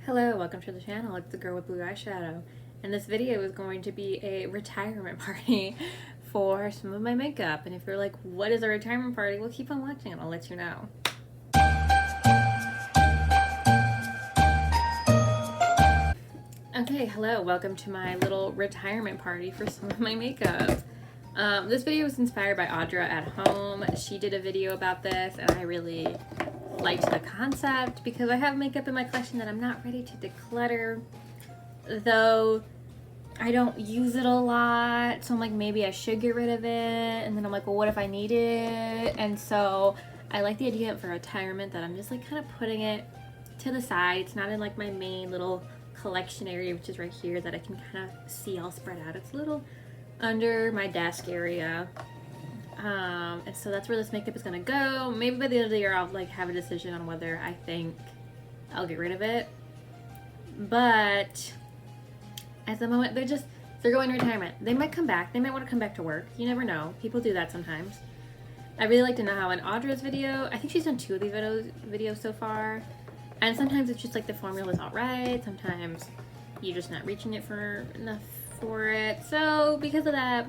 Hello, welcome to the channel. It's the girl with blue eyeshadow. And this video is going to be a retirement party for some of my makeup. And if you're like, what is a retirement party? Well, keep on watching and I'll let you know. Okay, hello, welcome to my little retirement party for some of my makeup. This video was inspired by Audra at home. She did a video about this and I really liked the concept because I have makeup in my collection that I'm not ready to declutter, though I don't use it a lot, so I'm like, maybe I should get rid of it. And then I'm like, well, what if I need it? And so I like the idea for retirement that I'm just like kind of putting it to the side. It's not in like my main little collection area, which is right here, that I can kind of see all spread out. It's a little under my desk area. And so that's where this makeup is gonna go. Maybe by the end of the year I'll like have a decision on whether I think I'll get rid of it. But at the moment they're going to retirement. They might come back. They might want to come back to work. You never know. People do that sometimes. I really like to know how in Audra's video, I think she's done 2 of these videos so far. And sometimes it's just like the formula's alright. Sometimes you're just not reaching it for enough for it. So because of that,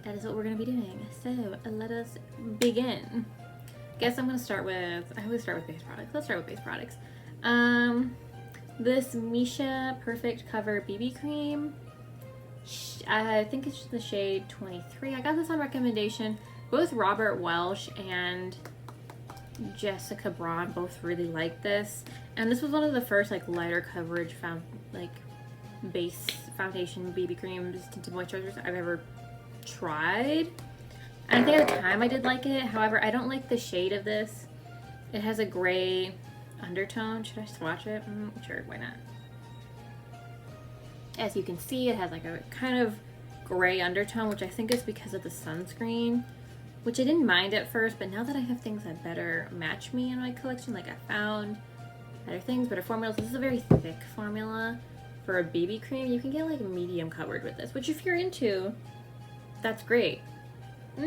that is what we're going to be doing. So let us begin. Guess I'm going to start with, I always start with base products. Let's start with base products. This Misha Perfect Cover BB Cream. I think it's the shade 23. I got this on recommendation. Both Robert Welsh and Jessica Braun both really liked this. And this was one of the first like lighter coverage base foundation BB creams, tinted moisturizers I've ever tried. I think at the time I did like it. However, I don't like the shade of this. It has a gray undertone. Should I swatch it? Sure, why not? As you can see, it has like a kind of gray undertone, which I think is because of the sunscreen, which I didn't mind at first, but now that I have things that better match me in my collection, like I found better things, better formulas. This is a very thick formula for a BB cream. You can get like medium covered with this, which if you're into, that's great. I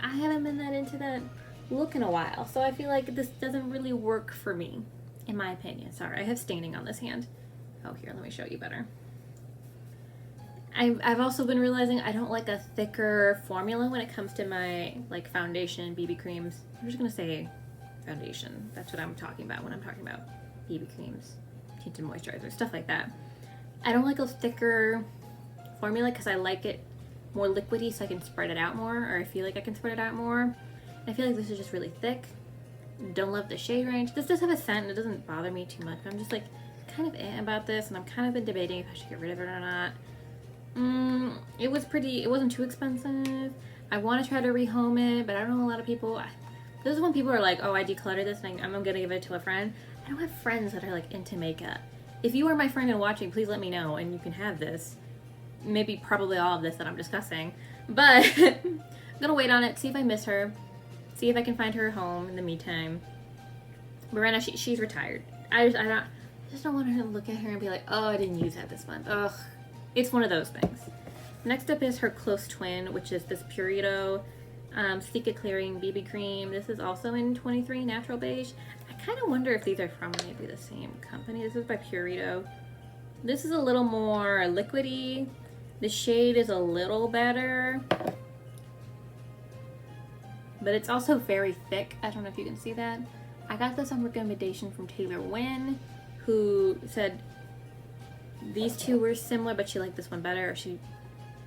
haven't been that into that look in a while, so I feel like this doesn't really work for me, in my opinion. Sorry, I have staining on this hand. Oh, here, let me show you better. I've also been realizing I don't like a thicker formula when it comes to my like foundation BB creams. I'm just gonna say foundation. That's what I'm talking about when I'm talking about BB creams, tinted moisturizer, stuff like that. I don't like a thicker formula because I like it more liquidy so I can spread it out more, or I feel like I can spread it out more. I feel like this is just really thick. Don't love the shade range. This does have a scent and it doesn't bother me too much. I'm just like kind of about this, and I'm kind of been debating if I should get rid of it or not. It wasn't too expensive. I want to try to rehome it, but I don't know a lot of people. This is when people are like, oh, I decluttered this and I'm gonna give it to a friend. I don't have friends that are like into makeup. If you are my friend and watching, please let me know and you can have this. Maybe probably all of this that I'm discussing, but I'm gonna wait on it, see if I miss her, see if I can find her home in the meantime. But right now she's retired. I just don't want her to look at her and be like, oh, I didn't use that this month. Ugh, it's one of those things. Next up is her close twin, which is this Purito Stika Clearing BB Cream. This is also in 23 Natural Beige. I kind of wonder if these are from maybe the same company. This is by Purito. This is a little more liquidy. The shade is a little better, but it's also very thick. I don't know if you can see that. I got this on recommendation from Taylor Wynn, who said these two were similar, but she liked this one better. Or she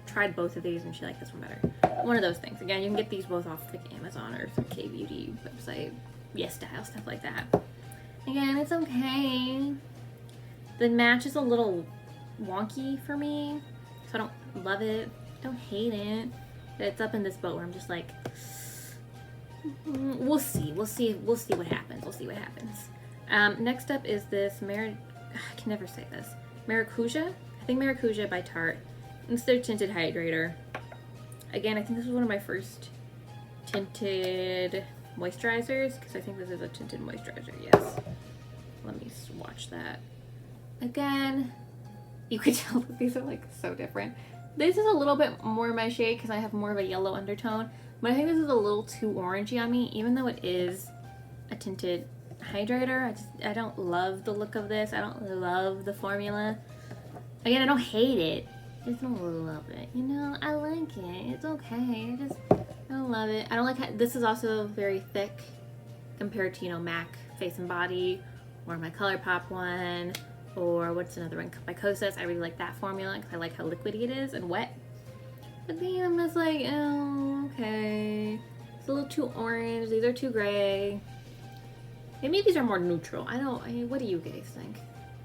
tried both of these and she liked this one better. One of those things. Again, you can get these both off like Amazon or some K-Beauty website, Yes Style, stuff like that. Again, it's okay. The match is a little wonky for me, so I don't love it, don't hate it, but it's up in this boat where I'm just like, we'll see what happens. Next up is this I can never say this, Maracuja, I think Maracuja by Tarte. It's their Tinted Hydrator. Again, I think this was one of my first tinted moisturizers, because I think this is a tinted moisturizer, yes. Let me swatch that. Again, you could tell that these are like so different. This is a little bit more my shade because I have more of a yellow undertone, but I think this is a little too orangey on me, even though it is a tinted Hydrator. I don't love the look of this. I don't love the formula. Again, I don't hate it. I just don't love it. You know, I like it. It's okay. I don't love it. I don't like how, this is also very thick compared to, you know, MAC Face and Body or my ColourPop one, or what's another one? My Kosas. I really like that formula because I like how liquidy it is and wet. But then I'm just like, oh, okay. It's a little too orange. These are too gray. Maybe these are more neutral. What do you guys think?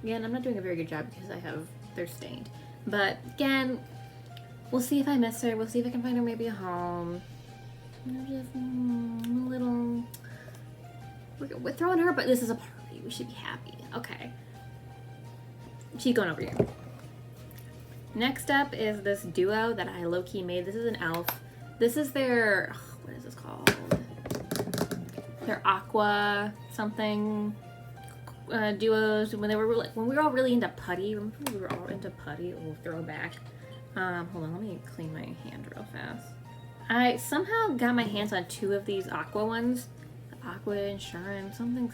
Again, I'm not doing a very good job because they're stained. But again, we'll see if I miss her. We'll see if I can find her maybe a home. I'm just a little... We're throwing her, but this is a party. We should be happy. Okay. She's going over here. Next up is this duo that I low-key made. This is an elf. This is their... what is this called? Their aqua something duos when we were all really into putty. Remember when we were all into putty? Oh, throwback. Hold on, let me clean my hand real fast. I somehow got my hands on 2 of these aqua ones. Aqua Insurance, something.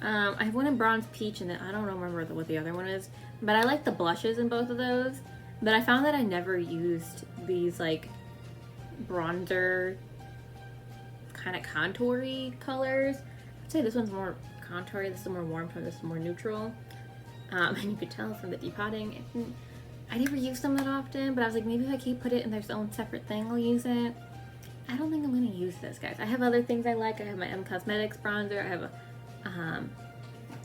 I have one in bronze peach, and then I don't remember what the other one is. But I like the blushes in both of those. But I found that I never used these like bronzer kind of contour-y colors. I'd say this one's more contour-y, this is more warm tone, this is more neutral. And you could tell from the depotting. I never use them that often, but I was like, maybe if I put it in their own separate thing, I'll use it. I don't think I'm gonna use this, guys. I have other things I like. I have my M Cosmetics bronzer. I have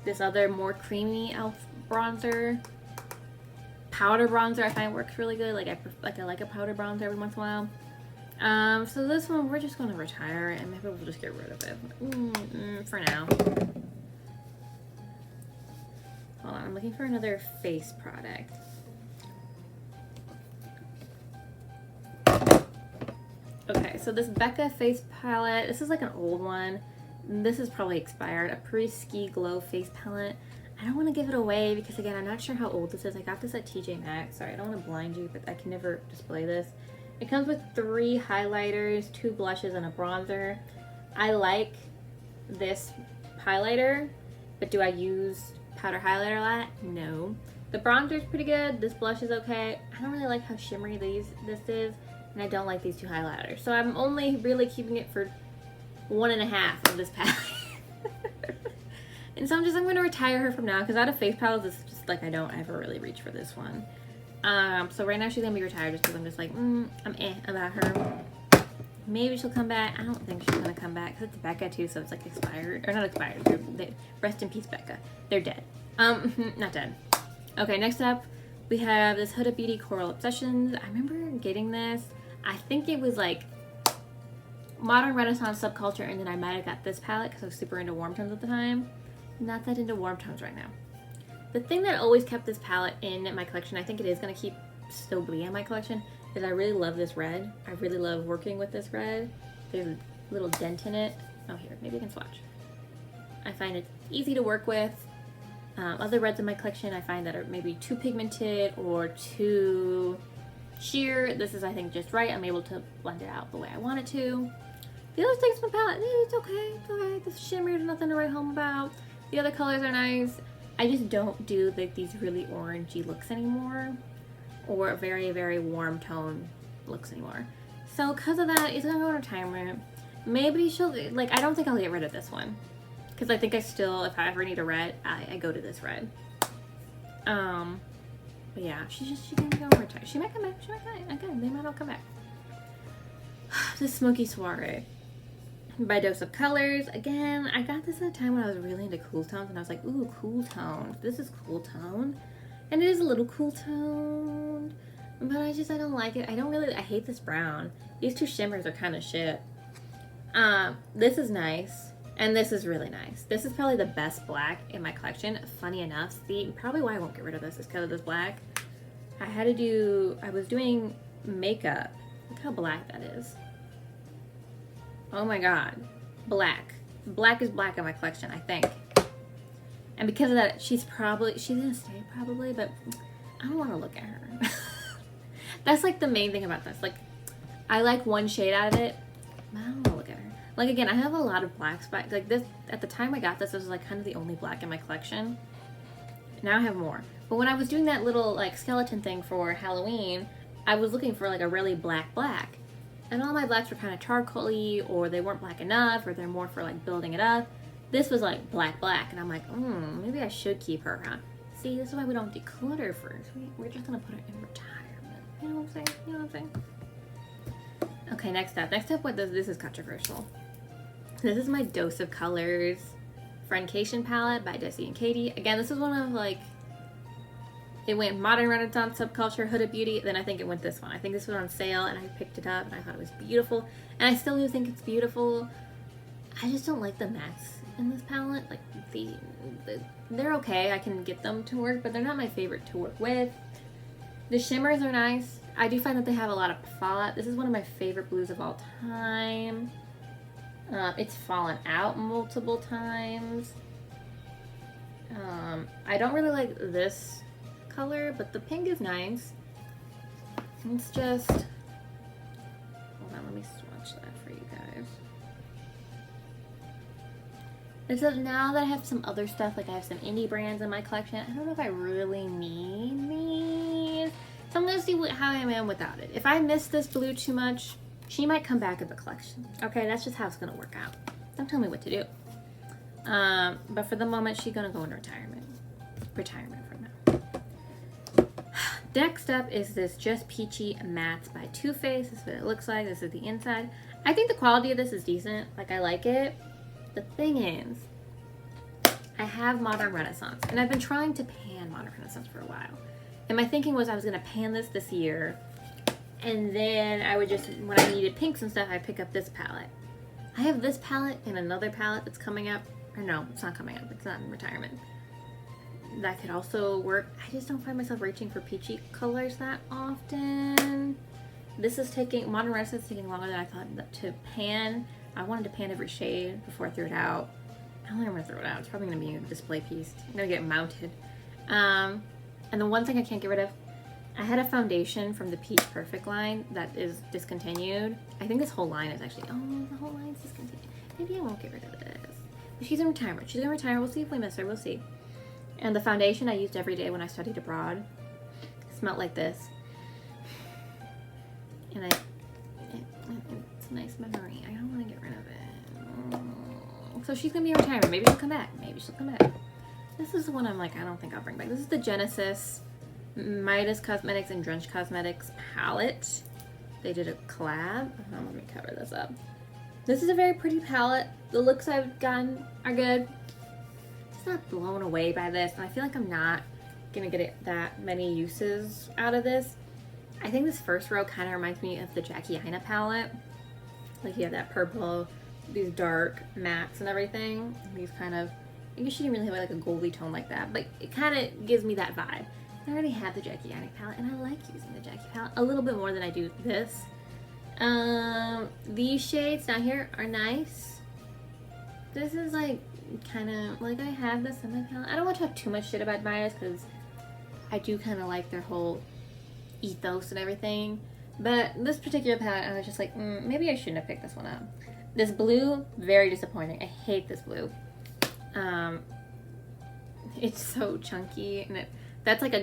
this other more creamy elf bronzer. Powder bronzer I find works really good. I like a powder bronzer every once in a while. So this one we're just gonna retire and maybe we'll just get rid of it for now. Hold on, I'm looking for another face product. Okay, so this Becca face palette, this is like an old one. This is probably expired. A Pre-Ski Glow face palette. I don't want to give it away because, again, I'm not sure how old this is. I got this at TJ Maxx. Sorry, I don't want to blind you, but I can never display this. It comes with 3 highlighters, 2 blushes, and a bronzer. I like this highlighter, but do I use powder highlighter a lot? No. The bronzer is pretty good. This blush is okay. I don't really like how shimmery this is, and I don't like these 2 highlighters. So I'm only really keeping it for 1.5 of this palette. And so I'm going to retire her from now because out of face palettes, it's just like I don't ever really reach for this one. So right now she's going to be retired just because I'm just like, I'm about her. Maybe she'll come back. I don't think she's going to come back because it's Becca too, so it's like expired. Or not expired. Rest in peace, Becca. They're dead. Not dead. Okay, next up, we have this Huda Beauty Coral Obsessions. I remember getting this. I think it was like Modern Renaissance Subculture, and then I might have got this palette because I was super into warm tones at the time. Not that into warm tones right now. The thing that always kept this palette in my collection, I think it is going to keep still be in my collection, is I really love this red. I really love working with this red. There's a little dent in it. Oh, here, maybe I can swatch. I find it easy to work with. Other reds in my collection I find that are maybe too pigmented or too sheer. This is, I think, just right. I'm able to blend it out the way I want it to. The other things from the palette, it's okay. It's okay. This shimmer is nothing to write home about. The other colors are nice. I just don't do these really orangey looks anymore, or very, very warm tone looks anymore. So because of that, it's gonna go in retirement. Maybe she'll, like, I don't think I'll get rid of this one. Because I think I still, if I ever need a red, I go to this red. But yeah, she's gonna go in retirement. She might come back, again, they might all come back. This Smoky Soiree by Dose of Colors. Again, I got this at a time when I was really into cool tones, and I was like, ooh, cool tone. This is cool tone. And it is a little cool tone, but I don't like it. I hate this brown. These 2 shimmers are kind of shit. This is nice, and this is really nice. This is probably the best black in my collection. Funny enough, probably why I won't get rid of this is because of this black. I was doing makeup. Look how black that is. Oh my god. Black. Black is black in my collection, I think. And because of that, she's gonna stay probably, but I don't want to look at her. That's like the main thing about this. Like, I like one shade out of it, but I don't want to look at her. Like, again, I have a lot of blacks, but like this, at the time I got this was like kind of the only black in my collection. Now I have more. But when I was doing that little like skeleton thing for Halloween, I was looking for like a really black. And all my blacks were kind of charcoaly, or they weren't black enough, or they're more for like building it up. This was like black. And I'm like, maybe I should keep her, huh? See, this is why we don't declutter first. We're just gonna put her in retirement. You know what I'm saying? You know what I'm saying? Okay, next up, what this is controversial. This is my Dose of Colors Friendcation palette by Desi and Katie. Again, this is one of like, it went Modern Renaissance, Subculture, Huda Beauty, then I think it went this one. I think this was on sale and I picked it up and I thought it was beautiful. And I still do think it's beautiful. I just don't like the mattes in this palette. Like, they're okay, I can get them to work, but they're not my favorite to work with. The shimmers are nice. I do find that they have a lot of fallout. This is one of my favorite blues of all time. It's fallen out multiple times. I don't really like this color, but the pink is nice. It's just, hold on, let me swatch that for you guys. Except now that I have some other stuff, like I have some indie brands in my collection, I don't know if I really need these. So I'm gonna see how I am without it. If I miss this blue too much, she might come back in the collection. Okay, that's just how it's gonna work out. Don't tell me what to do. But for the moment, she's gonna go in retirement. Retirement for now. Next up is this Just Peachy Mattes by Too Faced. This is what it looks like. This is the inside. I think the quality of this is decent. Like, I like it. The thing is, I have Modern Renaissance, and I've been trying to pan Modern Renaissance for a while. And my thinking was I was gonna pan this year, and then I would just, when I needed pinks and stuff, I'd pick up this palette. I have this palette and another palette that's coming up. Or no, it's not coming up. It's not in retirement. That could also work. I just don't find myself reaching for peachy colors that often. This is taking, Modern Renaissance is taking longer than I thought to pan. I wanted to pan every shade before I threw it out. I don't think I'm gonna throw it out. It's probably gonna be a display piece. I'm gonna get it mounted. And the one thing I can't get rid of, I had a foundation from the Peach Perfect line that is discontinued. I think this whole line is actually, oh, the whole line is discontinued. Maybe I won't get rid of this. But she's in retirement. She's in retirement. We'll see if we miss her. We'll see. And the foundation I used every day when I studied abroad smelled like this. And it's a nice memory. I don't want to get rid of it. So she's going to be in retirement. Maybe she'll come back. Maybe she'll come back. This is the one I'm like, I don't think I'll bring back. This is the Genesis Midas Cosmetics and Drenched Cosmetics palette. They did a collab. Let me cover this up. This is a very pretty palette. The looks I've gotten are good. Just not blown away by this, and I feel like I'm not gonna get that many uses out of this. I think this first row kind of reminds me of the Jackie Aina palette. Like, you have that purple, these dark mattes and everything. These kind of, I guess she didn't really have like a goldy tone like that, but it kind of gives me that vibe. I already have the Jackie Aina palette, and I like using the Jackie palette a little bit more than I do this. These shades down here are nice. This is like kind of like, I have this in my palette. I don't want to talk too much shit about Midas because I do kind of like their whole ethos and everything. But this particular palette, I was just like, maybe I shouldn't have picked this one up. This blue, very disappointing. I hate this blue. It's so chunky, and that's like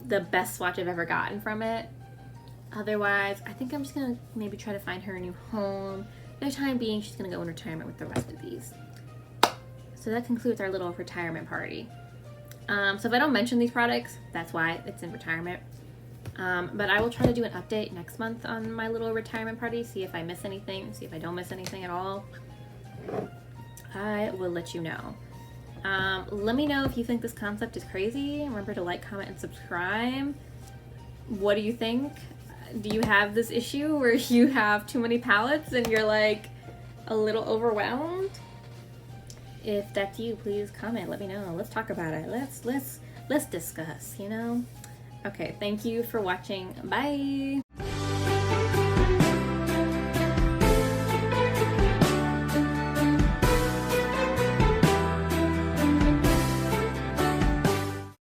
the best swatch I've ever gotten from it. Otherwise, I think I'm just gonna maybe try to find her a new home. For the time being, she's gonna go in retirement with the rest of these. So that concludes our little retirement party. So if I don't mention these products, that's why it's in retirement. But I will try to do an update next month on my little retirement party, see if I miss anything, see if I don't miss anything at all. I will let you know. Let me know if you think this concept is crazy. Remember to like, comment, and subscribe. What do you think? Do you have this issue where you have too many palettes and you're like a little overwhelmed? If that's you, please comment, let me know. Let's talk about it. Let's discuss, you know? Okay, thank you for watching. Bye.